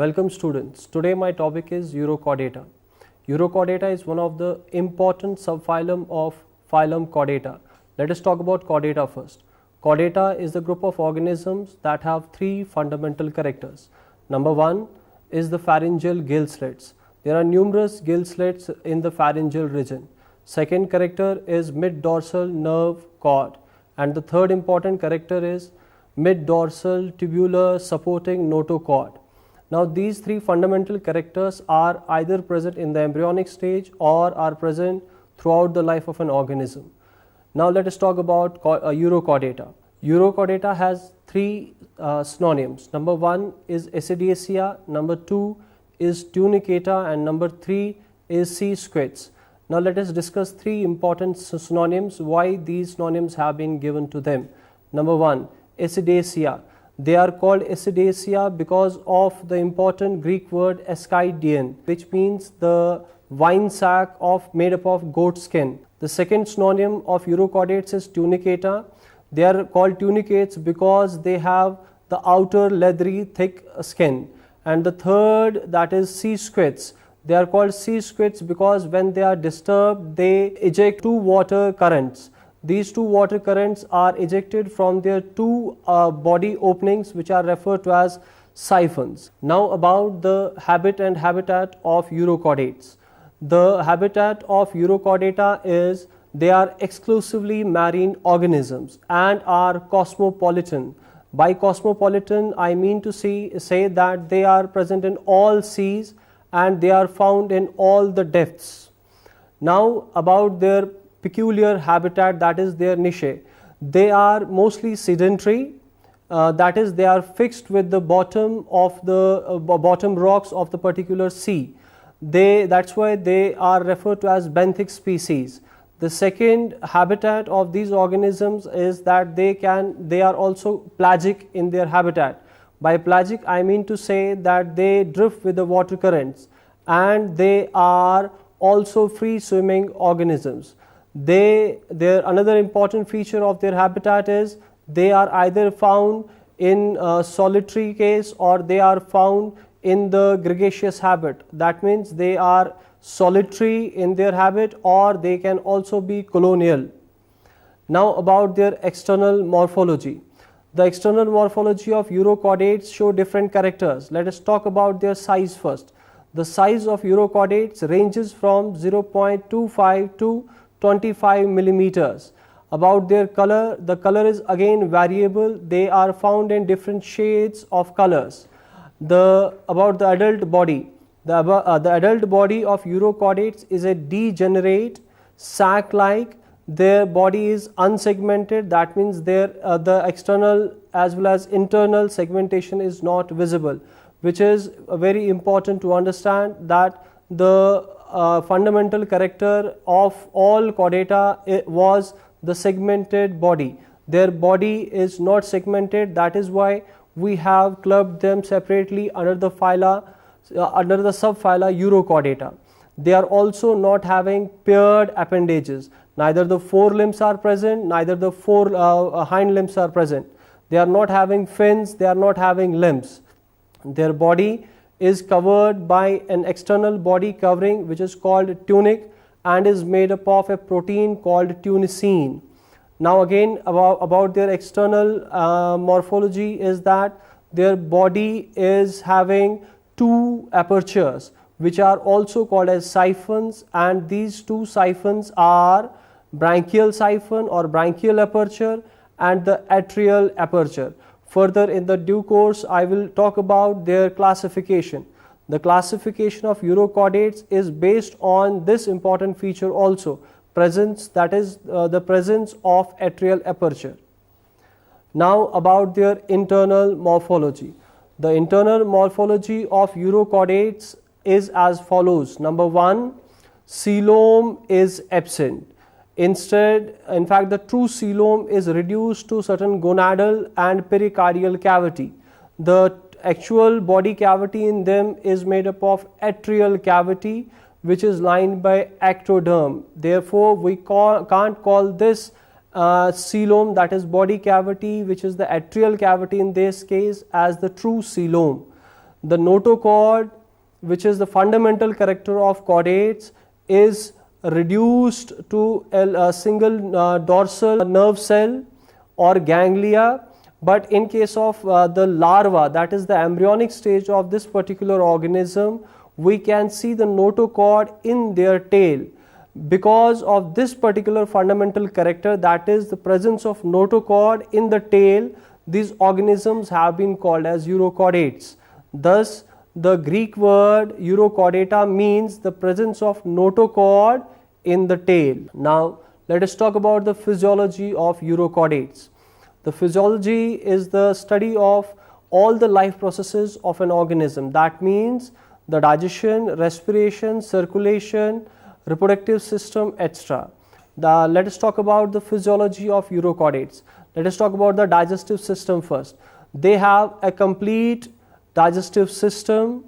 Welcome students. Today my topic is Urochordata. Urochordata is one of the important subphylum of phylum Chordata. Let us talk about Chordata first. Chordata is the group of organisms that have three fundamental characters. Number one is the pharyngeal gill slits. There are numerous gill slits in the pharyngeal region. Second character is mid-dorsal nerve cord, and the third important character is mid-dorsal tubular supporting notochord. Now these three fundamental characters are either present in the embryonic stage or are present throughout the life of an organism. Now let us talk about Urochordata. Urochordata has three synonyms. Number one is Acidiaceae, number two is Tunicata, and number three is sea squids. Now let us discuss three important synonyms, why these synonyms have been given to them. Number one, Acidiaceae. They are called Acidiaceae because of the important Greek word ascidian, which means the wine sac made up of goat skin. The second synonym of Urochordates is Tunicata. They are called tunicates because they have the outer leathery thick skin. And the third, that is sea squids. They are called sea squids because when they are disturbed, they eject two water currents. These two water currents are ejected from their two body openings, which are referred to as siphons. Now about the habit and habitat of Urochordates. The habitat of Urochordata is they are exclusively marine organisms and are cosmopolitan. By cosmopolitan, I mean to say that they are present in all seas and they are found in all the depths. Now about their peculiar habitat, that is their niche. They are mostly sedentary, that is they are fixed with the bottom of the bottom rocks of the particular sea. That's why they are referred to as benthic species. The second habitat of these organisms is that they are also pelagic in their habitat. By pelagic, I mean to say that they drift with the water currents and they are also free swimming organisms. Another important feature of their habitat is they are either found in solitary case or they are found in the gregarious habit. That means they are solitary in their habit or they can also be colonial. Now about their external morphology. The external morphology of Urochordates show different characters. Let us talk about their size first. The size of Urochordates ranges from 0.25 to 25 millimeters. About their color, the color is again variable. They are found in different shades of colors. About the adult body, the adult body of Urochordates is a degenerate sac-like. Their body is unsegmented. That means the external as well as internal segmentation is not visible, which is very important to understand that the fundamental character of all chordata was the segmented body. Their body is not segmented. That is why we have clubbed them separately under the subphyla Urochordata. They are also not having paired appendages. Neither the forelimbs are present, neither the hind limbs are present. They are not having fins, they are not having limbs. Their body is covered by an external body covering which is called tunic and is made up of a protein called tunicine. Now again about their external morphology is that their body is having two apertures which are also called as siphons, and these two siphons are branchial siphon or branchial aperture and the atrial aperture. Further in the due course I will talk about their classification. The classification of Urochordates is based on this important feature also, that is the presence of atrial aperture. Now about their internal morphology. The internal morphology of Urochordates is as follows. Number one, coelom is absent. Instead, in fact, the true coelom is reduced to certain gonadal and pericardial cavity. The actual body cavity in them is made up of atrial cavity, which is lined by ectoderm. Therefore, we can't call this coelom, that is body cavity, which is the atrial cavity in this case, as the true coelom. The notochord, which is the fundamental character of chordates, is reduced to a single dorsal nerve cell or ganglia. But in case of the larva, that is the embryonic stage of this particular organism, we can see the notochord in their tail. Because of this particular fundamental character, that is the presence of notochord in the tail, these organisms have been called as urochordates. Thus, the Greek word urochordata means the presence of notochord in the tail. Now, let us talk about the physiology of urochordates. The physiology is the study of all the life processes of an organism. That means the digestion, respiration, circulation, reproductive system, etc. Let us talk about the physiology of urochordates. Let us talk about the digestive system first. They have a complete digestive system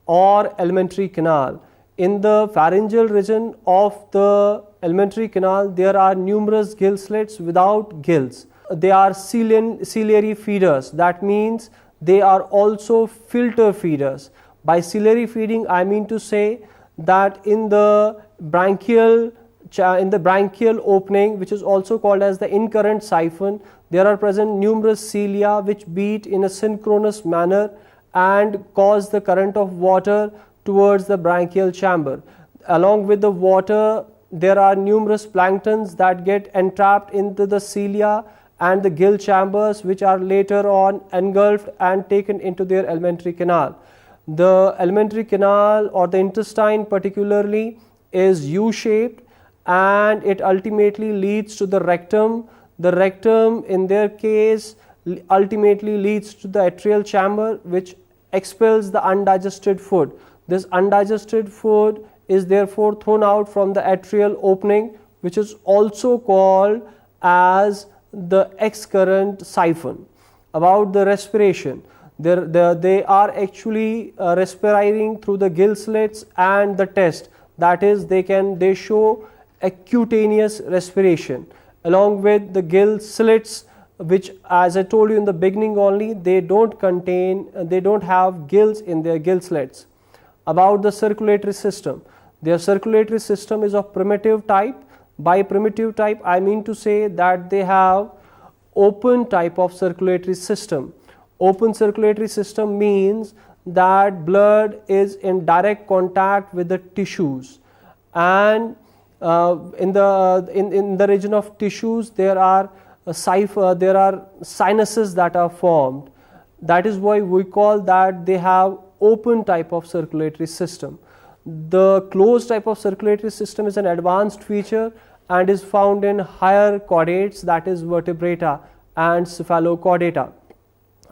or alimentary canal. In the pharyngeal region of the alimentary canal, there are numerous gill slits without gills. They are ciliary feeders. That means they are also filter feeders. By ciliary feeding, I mean to say that in the branchial opening, which is also called as the incurrent siphon, there are present numerous cilia which beat in a synchronous manner and cause the current of water towards the branchial chamber. Along with the water, there are numerous planktons that get entrapped into the cilia and the gill chambers, which are later on engulfed and taken into their alimentary canal. The alimentary canal or the intestine particularly is U-shaped, and it ultimately leads to the rectum. The rectum in their case ultimately leads to the atrial chamber, which expels the undigested food. This undigested food is therefore thrown out from the atrial opening, which is also called as the excurrent siphon. About the respiration, they are actually respiring through the gill slits and the test. That is, they show a cutaneous respiration. Along with the gill slits, which, as I told you in the beginning only, they don't have gills in their gill slits. About the circulatory system, their circulatory system is of primitive type. By primitive type, I mean to say that they have open type of circulatory system. Open circulatory system means that blood is in direct contact with the tissues, and in the region of tissues there are sinuses that are formed. That is why we call that they have open type of circulatory system. The closed type of circulatory system is an advanced feature and is found in higher chordates, that is vertebrata and cephalochordata.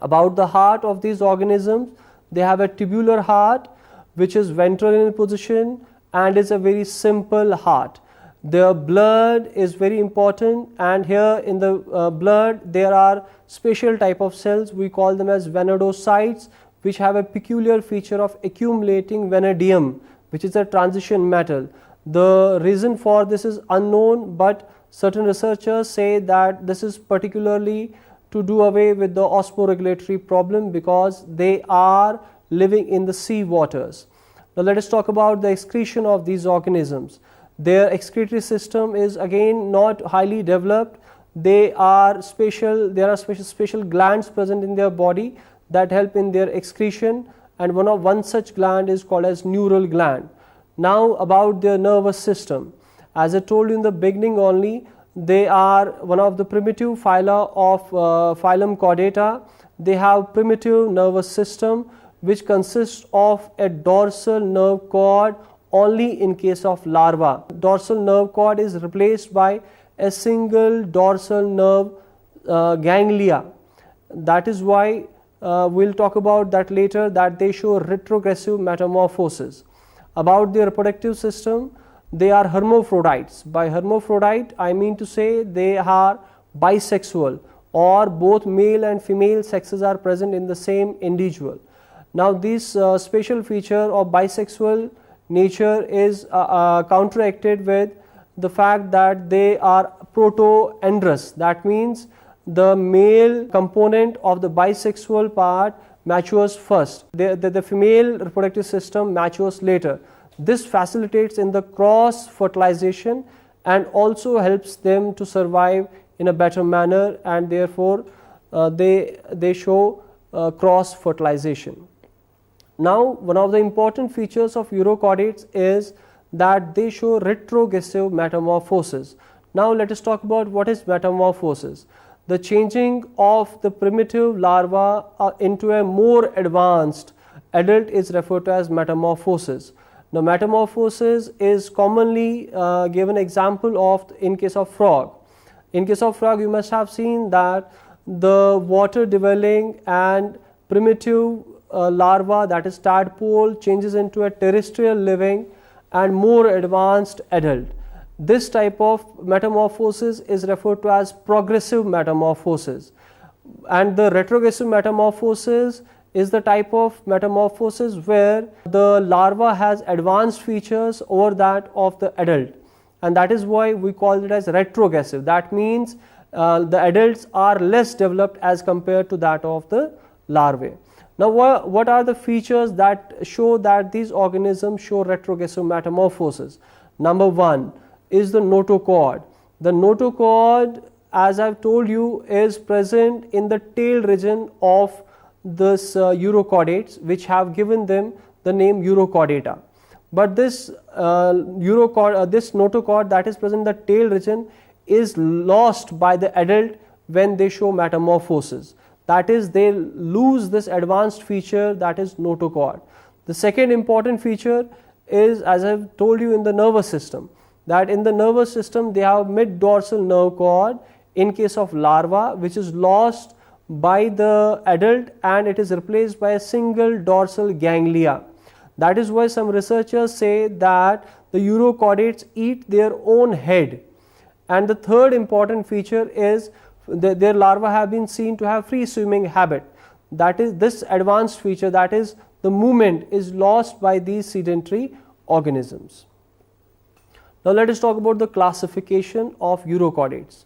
About the heart of these organisms, they have a tubular heart which is ventral in position and is a very simple heart. Their blood is very important, and here in the blood there are special type of cells, we call them as venodocytes, which have a peculiar feature of accumulating vanadium, which is a transition metal. The reason for this is unknown, but certain researchers say that this is particularly to do away with the osmoregulatory problem because they are living in the sea waters. Now let us talk about the excretion of these organisms. Their excretory system is again not highly developed. There are special glands present in their body that help in their excretion, and one such gland is called as neural gland. Now about their nervous system. As I told you in the beginning only, they are one of the primitive phyla of phylum Chordata. They have primitive nervous system which consists of a dorsal nerve cord only in case of larva. Dorsal nerve cord is replaced by a single dorsal nerve ganglia. That is why we'll talk about that later, that they show retrogressive metamorphosis. About their reproductive system, they are hermaphrodites. By hermaphrodite, I mean to say they are bisexual, or both male and female sexes are present in the same individual. Now this special feature of bisexual nature is counteracted with the fact that they are protoandrous. That means the male component of the bisexual part matures first. The female reproductive system matures later. This facilitates in the cross fertilization and also helps them to survive in a better manner, and therefore they show cross fertilization. Now, one of the important features of urochordates is that they show retrogressive metamorphosis. Now, let us talk about what is metamorphosis. The changing of the primitive larva into a more advanced adult is referred to as metamorphosis. Now, metamorphosis is commonly given example of in case of frog. In case of frog, you must have seen that the water dwelling and primitive larva, that is tadpole, changes into a terrestrial living and more advanced adult. This type of metamorphosis is referred to as progressive metamorphosis, and the retrogressive metamorphosis is the type of metamorphosis where the larva has advanced features over that of the adult, and that is why we call it as retrogressive. That means the adults are less developed as compared to that of the larvae. Now, what are the features that show that these organisms show retrogressive metamorphosis? Number one is the notochord. The notochord, as I have told you, is present in the tail region of this urochordates, which have given them the name urochordata. But this notochord that is present in the tail region is lost by the adult when they show metamorphosis. That is, they lose this advanced feature, that is notochord. The second important feature is, as I have told you, in the nervous system, that in the nervous system they have mid-dorsal nerve cord in case of larva, which is lost by the adult and it is replaced by a single dorsal ganglia. That is why some researchers say that the urochordates eat their own head. And the third important feature is their larvae have been seen to have free swimming habit. That is, this advanced feature, that is the movement, is lost by these sedentary organisms. Now, let us talk about the classification of urochordates.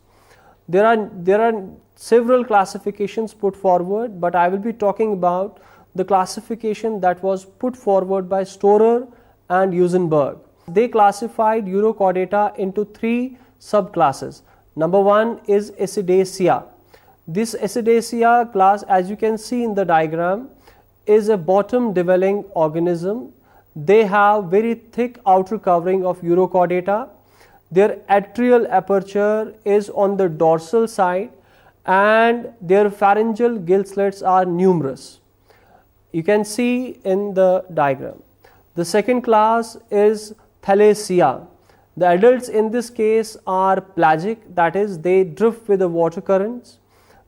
There are several classifications put forward, but I will be talking about the classification that was put forward by Storer and Usenberg. They classified urochordata into three subclasses. Number one is Acidacea. This Acidacea class, as you can see in the diagram, is a bottom dwelling organism. They have very thick outer covering of urochordata. Their atrial aperture is on the dorsal side and their pharyngeal gill slits are numerous. You can see in the diagram. The second class is Thalacea. The adults in this case are pelagic, that is, they drift with the water currents.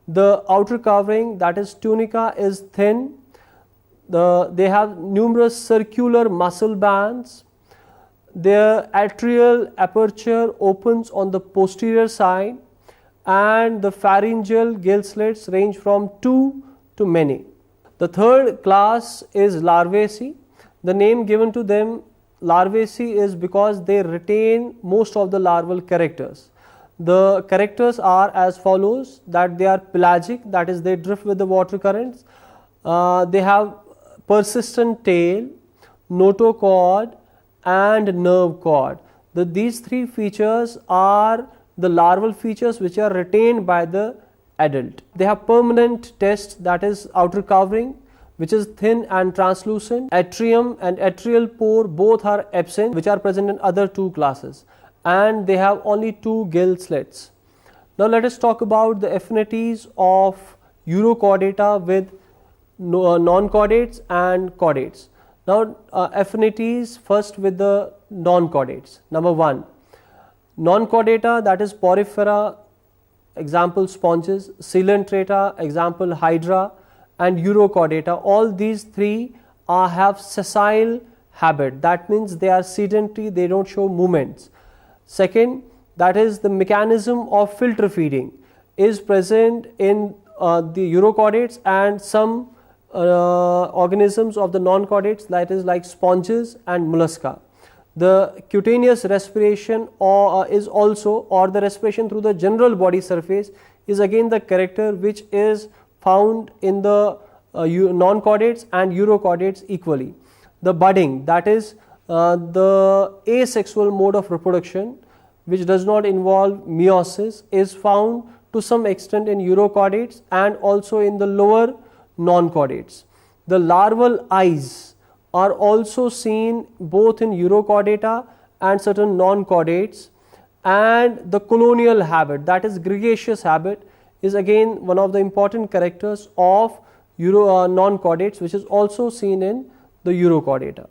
The outer covering, that is tunica, is thin. They have numerous circular muscle bands. Their atrial aperture opens on the posterior side and the pharyngeal gill slits range from 2 to many. The third class is Larvaceae. The name given to them, Larvaceae, is because they retain most of the larval characters. The characters are as follows: that they are pelagic, that is, they drift with the water currents. They have persistent tail, notochord, and nerve cord. These three features are the larval features which are retained by the adult. They have permanent test, that is outer covering, which is thin and translucent. Atrium and atrial pore both are absent, which are present in other two classes, and they have only 2 gill slits. Now let us talk about the affinities of urochordata with non-chordates and chordates. Now affinities first with the non-chordates. Number 1, non-chordata, that is Porifera, example sponges, Coelenterata, example hydra, and urochordata. All these three have sessile habit. That means they are sedentary, they don't show movements. Second, that is the mechanism of filter feeding is present in the urochordates and some organisms of the non-chordates, that is like sponges and mollusca. The cutaneous respiration is also, or the respiration through the general body surface, is again the character which is found in the non-chordates and urochordates equally. The budding, that is the asexual mode of reproduction, which does not involve meiosis, is found to some extent in urochordates and also in the lower non-chordates. The larval eyes are also seen both in urochordata and certain non-chordates, and the colonial habit, that is gregarious habit, is again one of the important characters of non-chordates, which is also seen in the urochordata.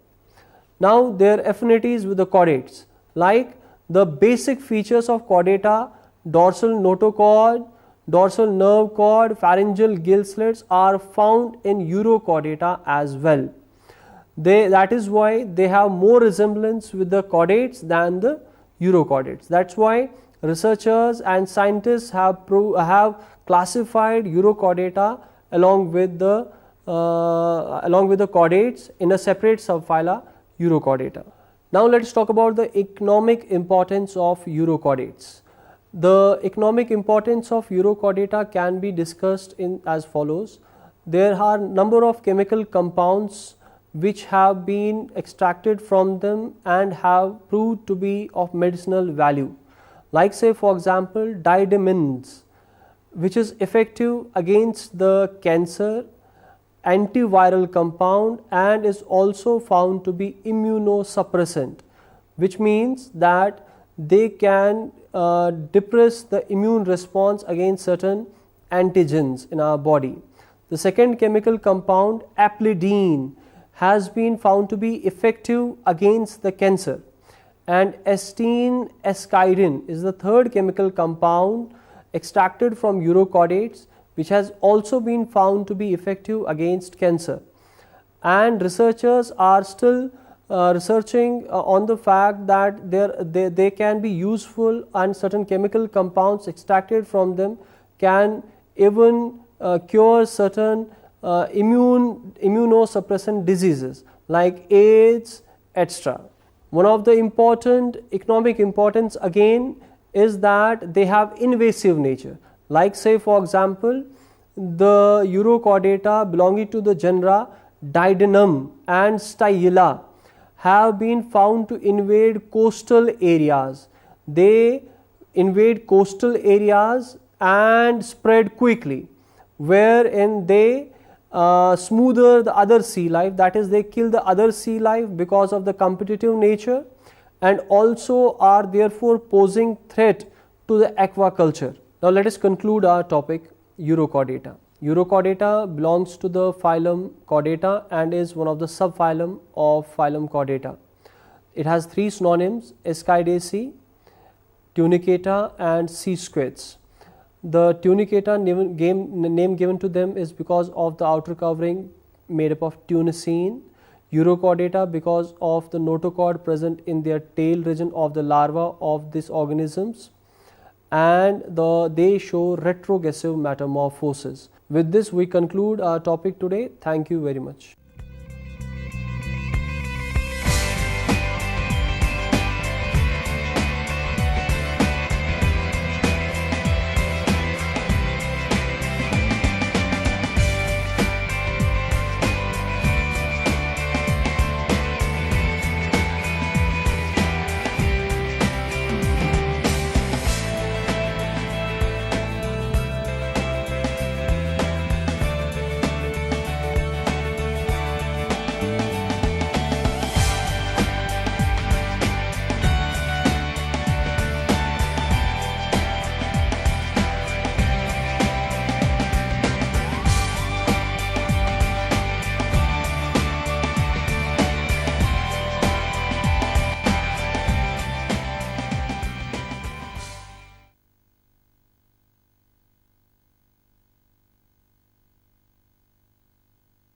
Now their affinities with the chordates, like the basic features of chordata, dorsal notochord, dorsal nerve cord, pharyngeal gill slits are found in urochordata as well. That is why they have more resemblance with the chordates than the urochordates. That's why researchers and scientists have classified urochordata along with the chordates in a separate subphyla, urochordata. Now let us talk about the economic importance of urochordates. The economic importance of urochordata can be discussed in as follows. There are number of chemical compounds which have been extracted from them and have proved to be of medicinal value, like say for example diadimins, which is effective against the cancer, antiviral compound, and is also found to be immunosuppressant, which means that they can depress the immune response against certain antigens in our body. The second chemical compound, aplidine, has been found to be effective against the cancer, and estine eschidin is the third chemical compound extracted from urochordates, which has also been found to be effective against cancer. And researchers are still researching on the fact that they can be useful, and certain chemical compounds extracted from them can even cure certain immunosuppressant diseases like AIDS, etc. One of the important economic importance again is that they have invasive nature, like say for example the urochordata belonging to the genera Diadinum and Styla have been found to invade coastal areas. They invade coastal areas and spread quickly, wherein they smother the other sea life, that is they kill the other sea life because of the competitive nature, and also are therefore posing threat to the aquaculture. Now let us conclude our topic, urochordata. Urochordata belongs to the phylum Chordata and is one of the subphylum of phylum Chordata. It has three synonyms, Ascidaceae, Tunicata and sea squids. The Tunicata name given to them is because of the outer covering made up of tunicine, urochordata because of the notochord present in their tail region of the larva of these organisms, and they show retrogassive metamorphosis. With this we conclude our topic today. Thank you very much.